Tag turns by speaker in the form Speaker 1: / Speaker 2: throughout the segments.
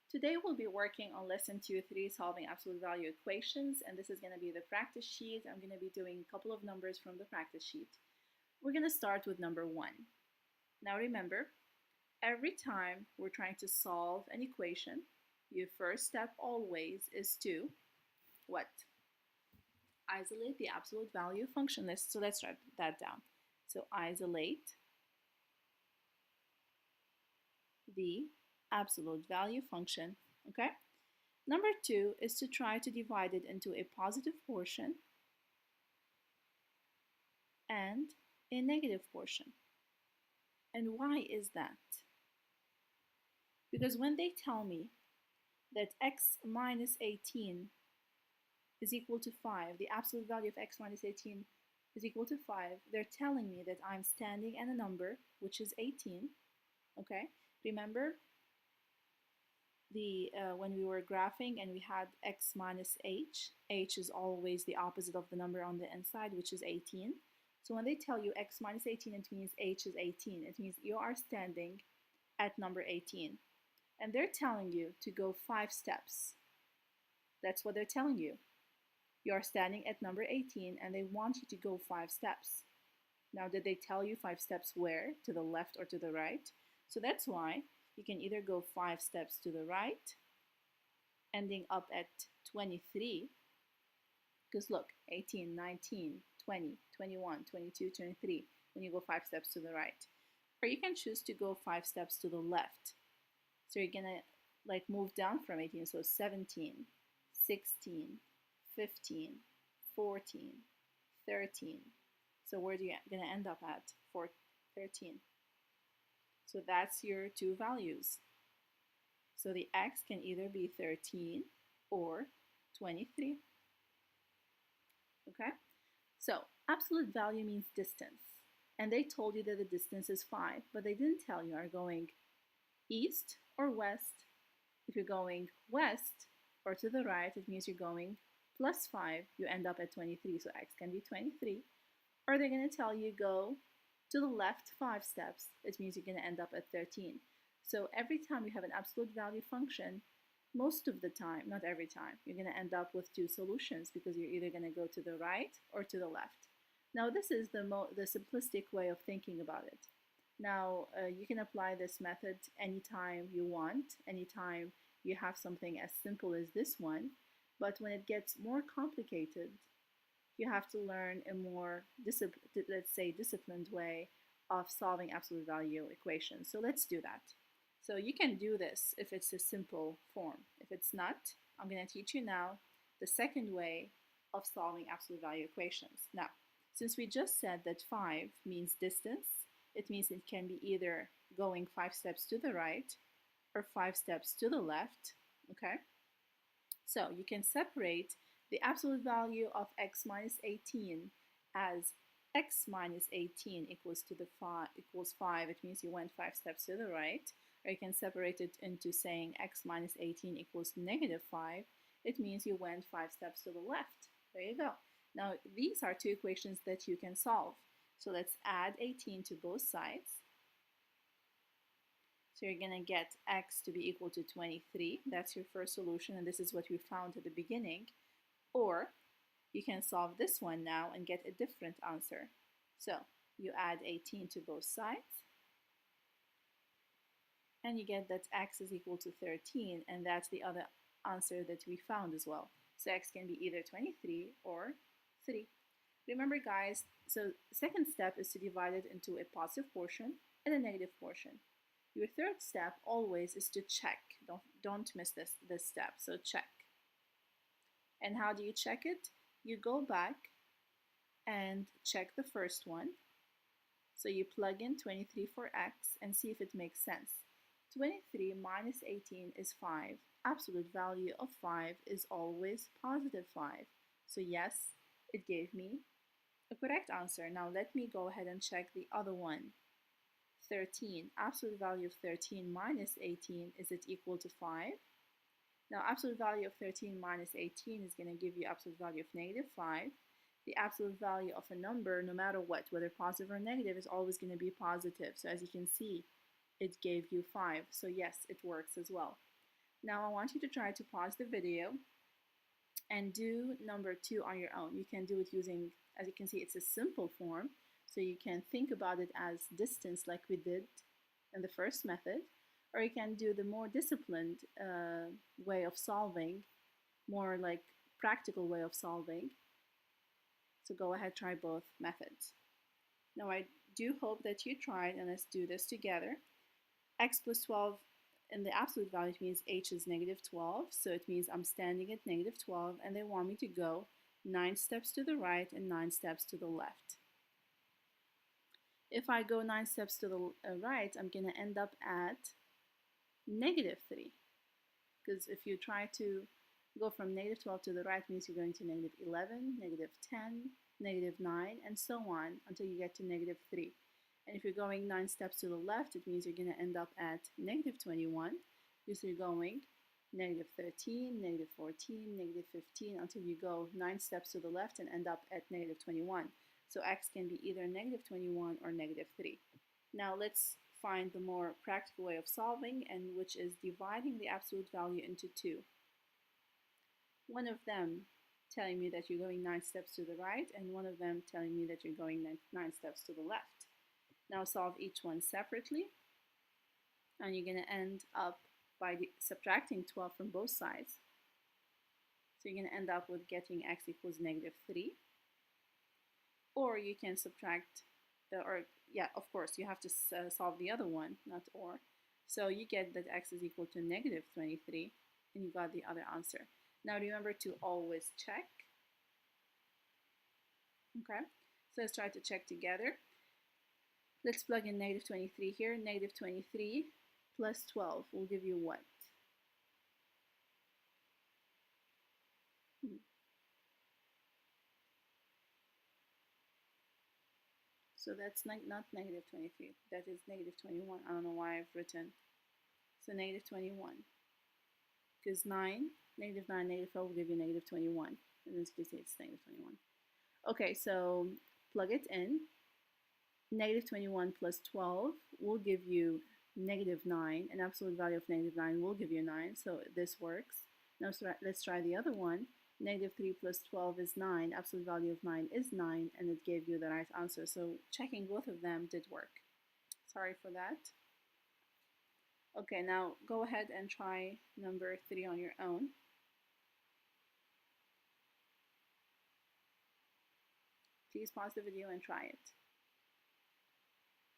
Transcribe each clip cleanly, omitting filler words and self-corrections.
Speaker 1: Today we'll be working on lesson 2-3, solving absolute value equations, and this is going to be the practice sheet. I'm going to be doing a couple of numbers from the practice sheet. We're going to start with number 1. Now remember, every time we're trying to solve an equation, your first step always is to what? Isolate the absolute value function. So let's write that down. So isolate the absolute value function, okay? Number 2 is to try to divide it into a positive portion and a negative portion. And why is that? Because when they tell me that x minus 18 is equal to 5, the absolute value of x minus 18 is equal to 5, they're telling me that I'm standing at a number which is 18, okay? Remember when we were graphing and we had x minus h is always the opposite of the number on the inside, which is 18. So when they tell you x minus 18, it means h is 18. It means you are standing at number 18. And they're telling you to go 5 steps. That's what they're telling you. You are standing at number 18 and they want you to go 5 steps. Now, did they tell you 5 steps where? To the left or to the right? So that's why you can either go 5 steps to the right, ending up at 23, because look, 18, 19, 20, 21, 22, 23, when you go 5 steps to the right. Or you can choose to go 5 steps to the left. So you're gonna move down from 18, so 17, 16, 15, 14, 13. So where are you gonna end up at for 13? So that's your 2 values. So the x can either be 13 or 23. Okay? So absolute value means distance. And they told you that the distance is 5, but they didn't tell you are you going east or west. If you're going west or to the right, it means you're going plus 5. You end up at 23, so x can be 23. Or they're going to tell you go to the left 5 steps. It means you're going to end up at 13. So every time you have an absolute value function, most of the time, not every time, you're going to end up with 2 solutions because you're either going to go to the right or to the left. Now this is the simplistic way of thinking about it. Now you can apply this method anytime you want, anytime you have something as simple as this one, but when it gets more complicated, you have to learn a more, let's say, disciplined way of solving absolute value equations. So let's do that. So you can do this if it's a simple form. If it's not, I'm going to teach you now the second way of solving absolute value equations. Now, since we just said that 5 means distance, it means it can be either going 5 steps to the right or 5 steps to the left, okay? So you can separate the absolute value of x minus 18 as x minus 18 equals 5. It means you went 5 steps to the right. Or you can separate it into saying x minus 18 equals negative 5. It means you went 5 steps to the left. There you go. Now these are 2 equations that you can solve. So let's add 18 to both sides. So you're going to get x to be equal to 23. That's your first solution, and this is what we found at the beginning. Or you can solve this one now and get a different answer. So you add 18 to both sides, and you get that x is equal to 13, and that's the other answer that we found as well. So x can be either 23 or 3. Remember guys, so the second step is to divide it into a positive portion and a negative portion. Your third step always is to check. Don't miss this step, so check. And how do you check it? You go back and check the first one. So you plug in 23 for x and see if it makes sense. 23 minus 18 is 5. Absolute value of 5 is always positive 5. So yes, it gave me a correct answer. Now let me go ahead and check the other one. 13. Absolute value of 13 minus 18, is it equal to 5? Now absolute value of 13 minus 18 is going to give you absolute value of negative 5. The absolute value of a number, no matter what, whether positive or negative, is always going to be positive. So as you can see, it gave you 5. So yes, it works as well. Now I want you to try to pause the video and do number 2 on your own. You can do it using, as you can see, it's a simple form. So you can think about it as distance like we did in the first method, or you can do the more disciplined way of solving, more like practical way of solving. So go ahead, try both methods. Now I do hope that you tried, and let's do this together. X plus 12 in the absolute value means h is negative 12, so it means I'm standing at negative 12 and they want me to go 9 steps to the right and 9 steps to the left. If I go 9 steps to the right, I'm going to end up at negative 3, because if you try to go from negative 12 to the right, means you're going to negative 11, negative 10, negative 9, and so on until you get to negative 3. And if you're going 9 steps to the left, it means you're going to end up at negative 21, because you're going negative 13, negative 14, negative 15, until you go 9 steps to the left and end up at negative 21. So x can be either negative 21 or negative 3. Now let's find the more practical way of solving, and which is dividing the absolute value into 2. One of them telling me that you're going 9 steps to the right, and one of them telling me that you're going 9 steps to the left. Now solve each one separately, and you're going to end up by subtracting 12 from both sides. So you're going to end up with getting x equals negative 3. Or you can subtract, of course, you have to solve the other one, not or. So you get that x is equal to negative 23, and you got the other answer. Now remember to always check. Okay, so let's try to check together. Let's plug in negative 23 here. Negative 23 plus 12 will give you what? So that's not negative 23. That is negative 21. I don't know why I've written. So negative 21. Because 9, negative 9, negative 12 will give you negative 21. In this case, it's negative 21. Okay, so plug it in. Negative 21 plus 12 will give you negative 9. An absolute value of negative 9 will give you 9, so this works. Now let's try the other one. Negative 3 plus 12 is 9. Absolute value of 9 is 9, and it gave you the right answer. So checking both of them did work. Sorry for that. Okay, now go ahead and try number 3 on your own. Please pause the video and try it.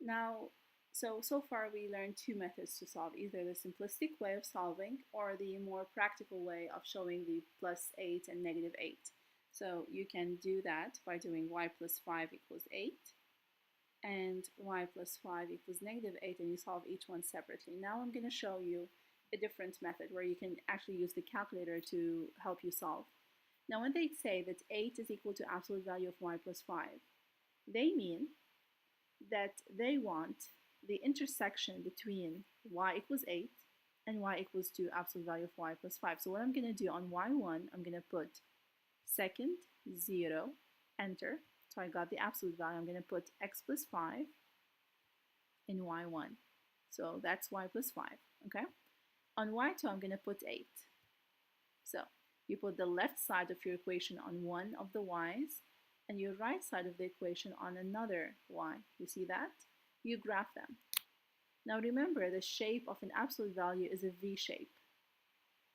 Speaker 1: Now, so far we learned 2 methods to solve, either the simplistic way of solving or the more practical way of showing the plus 8 and negative 8. So you can do that by doing y plus 5 equals 8 and y plus 5 equals negative 8, and you solve each one separately. Now I'm going to show you a different method where you can actually use the calculator to help you solve. Now when they say that 8 is equal to absolute value of y plus 5, they mean that they want the intersection between y equals 8 and y equals to absolute value of y plus 5. So what I'm going to do on y1, I'm going to put second, 0, enter. So I got the absolute value. I'm going to put x plus 5 in y1. So that's y plus 5, okay? On y2, I'm going to put 8. So you put the left side of your equation on one of the y's, and your right side of the equation on another y. You see that? You graph them. Now remember, the shape of an absolute value is a V shape,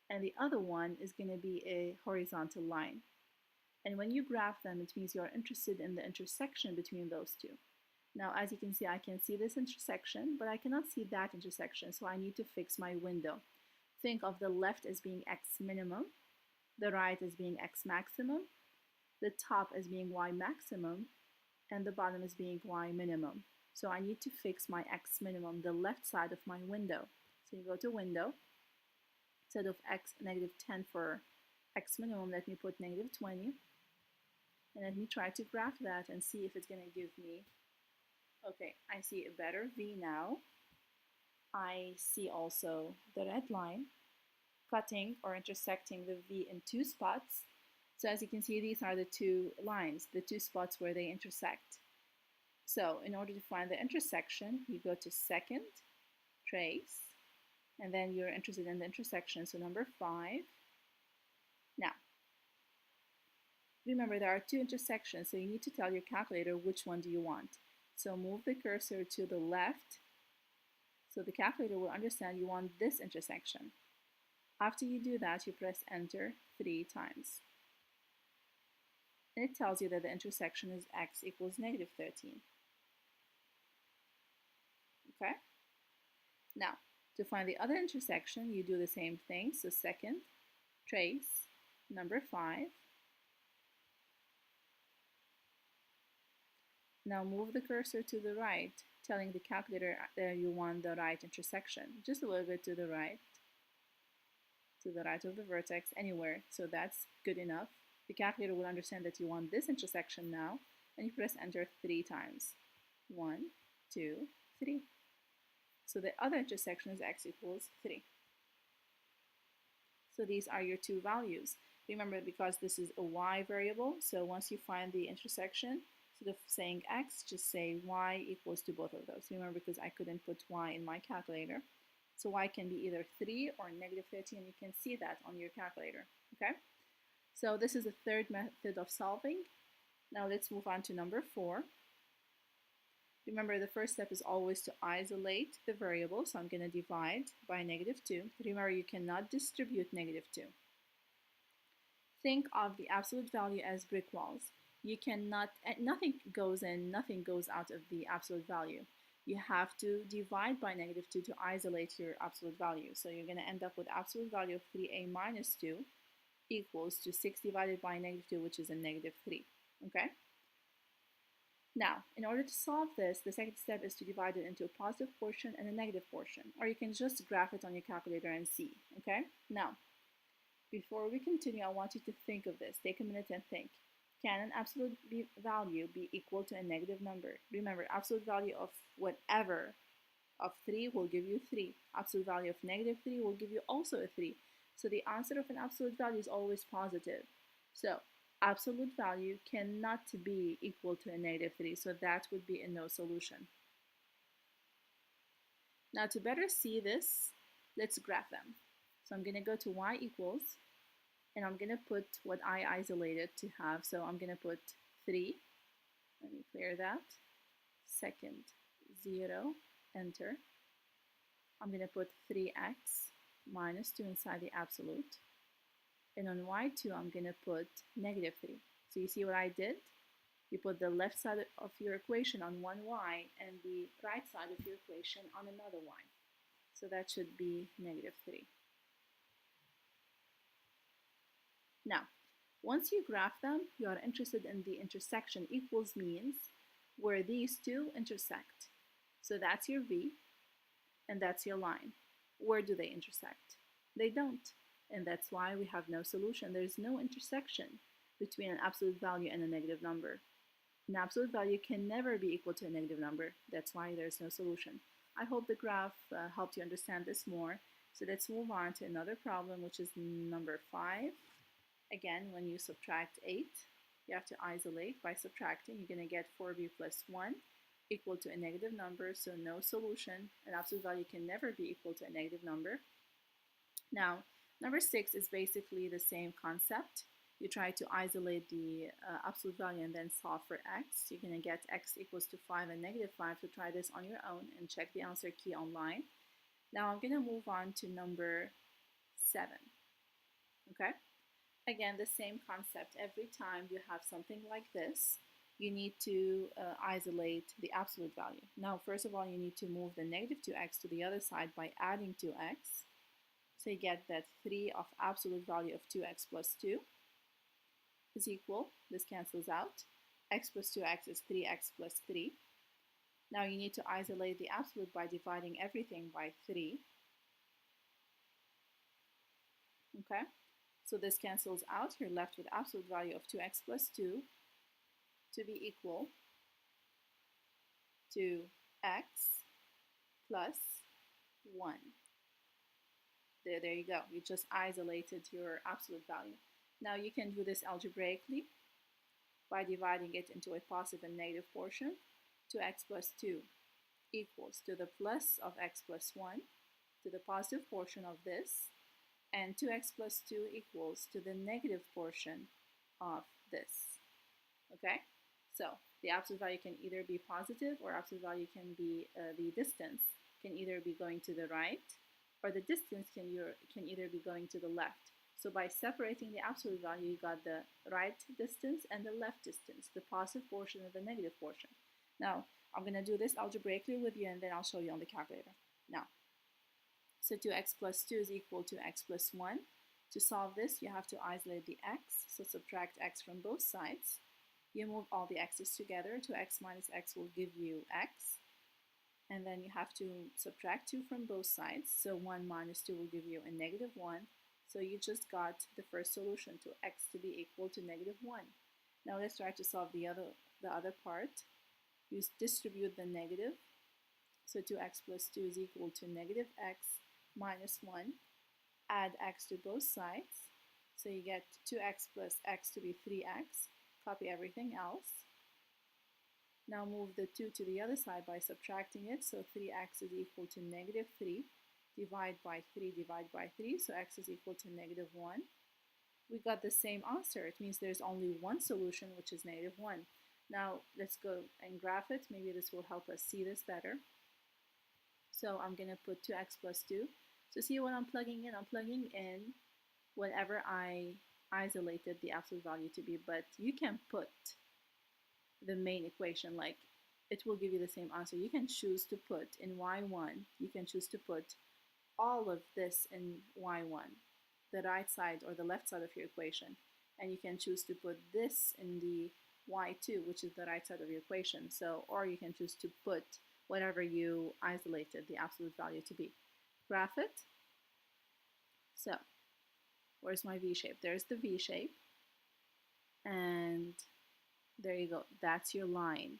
Speaker 1: and the other one is going to be a horizontal line. And when you graph them, it means you're interested in the intersection between those two. Now, as you can see, I can see this intersection, but I cannot see that intersection, so I need to fix my window. Think of the left as being x minimum, the right as being x maximum, the top as being y maximum, and the bottom as being y minimum. So I need to fix my x minimum, the left side of my window. So you go to window, instead of negative 10 for x minimum, let me put negative 20. And let me try to graph that and see if it's going to give me, okay, I see a better V now. I see also the red line cutting or intersecting the V in 2 spots. So as you can see, these are the 2 lines, the 2 spots where they intersect. So in order to find the intersection, you go to second, trace, and then you're interested in the intersection, so number 5. Now, remember there are 2 intersections, so you need to tell your calculator which one do you want. So move the cursor to the left, so the calculator will understand you want this intersection. After you do that, you press enter 3 times. And it tells you that the intersection is x equals negative 13. Okay? Now, to find the other intersection, you do the same thing. So second, trace, number 5. Now move the cursor to the right, telling the calculator that you want the right intersection. Just a little bit to the right of the vertex, anywhere. So that's good enough. The calculator will understand that you want this intersection now, and you press enter 3 times. 1, 2, 3. So the other intersection is x equals 3. So these are your 2 values. Remember, because this is a y variable, so once you find the intersection, instead of saying x, just say y equals to both of those. Remember, because I couldn't put y in my calculator. So y can be either 3 or negative 13, and you can see that on your calculator. Okay? So this is the third method of solving. Now let's move on to number 4. Remember, the first step is always to isolate the variable, so I'm going to divide by negative 2. Remember, you cannot distribute negative 2. Think of the absolute value as brick walls. You cannot, nothing goes in, nothing goes out of the absolute value. You have to divide by negative 2 to isolate your absolute value. So you're going to end up with absolute value of 3a minus 2 equals to 6 divided by negative 2, which is a negative 3. Okay? Now, in order to solve this, the second step is to divide it into a positive portion and a negative portion, or you can just graph it on your calculator and see, okay? Now, before we continue, I want you to think of this. Take a minute and think. Can an absolute value be equal to a negative number? Remember, absolute value of whatever of 3 will give you 3. Absolute value of negative 3 will give you also a 3. So the answer of an absolute value is always positive. So absolute value cannot be equal to a negative 3, so that would be a no solution. Now to better see this, let's graph them. So I'm going to go to y equals, and I'm going to put what I isolated to have. So I'm going to put 3, let me clear that, second 0, enter. I'm going to put 3x minus 2 inside the absolute. And on y2, I'm going to put negative 3. So you see what I did? You put the left side of your equation on one y and the right side of your equation on another y. So that should be negative 3. Now, once you graph them, you are interested in the intersection equals means where these two intersect. So that's your v, and that's your line. Where do they intersect? They don't. And that's why we have no solution. There's no intersection between an absolute value and a negative number. An absolute value can never be equal to a negative number. That's why there's no solution. I hope the graph helped you understand this more. So let's move on to another problem, which is number 5. Again, when you subtract 8, you have to isolate by subtracting. You're going to get 4b plus 1 equal to a negative number, so no solution. An absolute value can never be equal to a negative number. Now, number 6 is basically the same concept. You try to isolate the absolute value and then solve for x. You're going to get x equals to 5 and negative 5. So try this on your own and check the answer key online. Now I'm going to move on to number 7. Okay? Again, the same concept. Every time you have something like this, you need to isolate the absolute value. Now, first of all, you need to move the negative 2x to the other side by adding 2x. So you get that 3 of absolute value of 2x plus 2 is equal, this cancels out, x plus 2x is 3x plus 3. Now you need to isolate the absolute by dividing everything by 3. Okay, so this cancels out, you're left with absolute value of 2x plus 2 to be equal to x plus 1. There you go. You just isolated your absolute value. Now you can do this algebraically by dividing it into a positive and negative portion. 2x plus 2 equals to the plus of x plus 1 to the positive portion of this, and 2x plus 2 equals to the negative portion of this. Okay? So the absolute value can either be positive, or absolute value can be the distance can either be going to the right, or the distance can either be going to the left. So by separating the absolute value, you got the right distance and the left distance, the positive portion and the negative portion. Now, I'm going to do this algebraically with you, and then I'll show you on the calculator. Now, so 2x plus 2 is equal to x plus 1. To solve this, you have to isolate the x, so subtract x from both sides. You move all the x's together. 2x minus x will give you x. And then you have to subtract 2 from both sides. So 1 minus 2 will give you a negative 1. So you just got the first solution, to x to be equal to negative 1. Now let's try to solve the other part. You distribute the negative. So 2x plus 2 is equal to negative x minus 1. Add x to both sides. So you get 2x plus x to be 3x. Copy everything else. Now move the 2 to the other side by subtracting it. So 3x is equal to negative 3. Divide by 3, divide by 3. So x is equal to negative 1. We got the same answer. It means there's only one solution, which is negative 1. Now let's go and graph it. Maybe this will help us see this better. So I'm going to put 2x plus 2. So see what I'm plugging in? I'm plugging in whatever I isolated the absolute value to be, but you can put the main equation, like it will give you the same answer. You can choose to put in y1, you can choose to put all of this in y1, the right side or the left side of your equation, and you can choose to put this in the y2, which is the right side of your equation. So, or you can choose to put whatever you isolated the absolute value to be. Graph it. So where's my V shape? There's the V shape, and there you go. That's your line.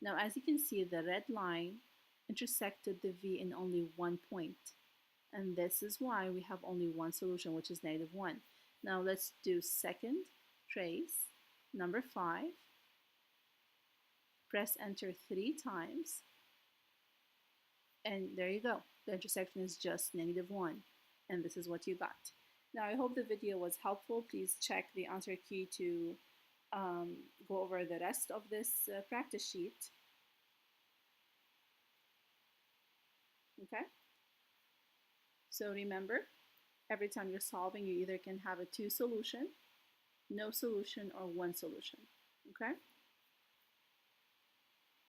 Speaker 1: Now, as you can see, the red line intersected the V in only one point, and this is why we have only one solution, which is negative 1. Now let's do second trace, number 5. Press enter 3 times, and there you go. The intersection is just negative 1, and this is what you got. Now, I hope the video was helpful. Please check the answer key to go over the rest of this practice sheet. Okay? So remember, every time you're solving, you either can have a 2 solution, no solution, or 1 solution. Okay?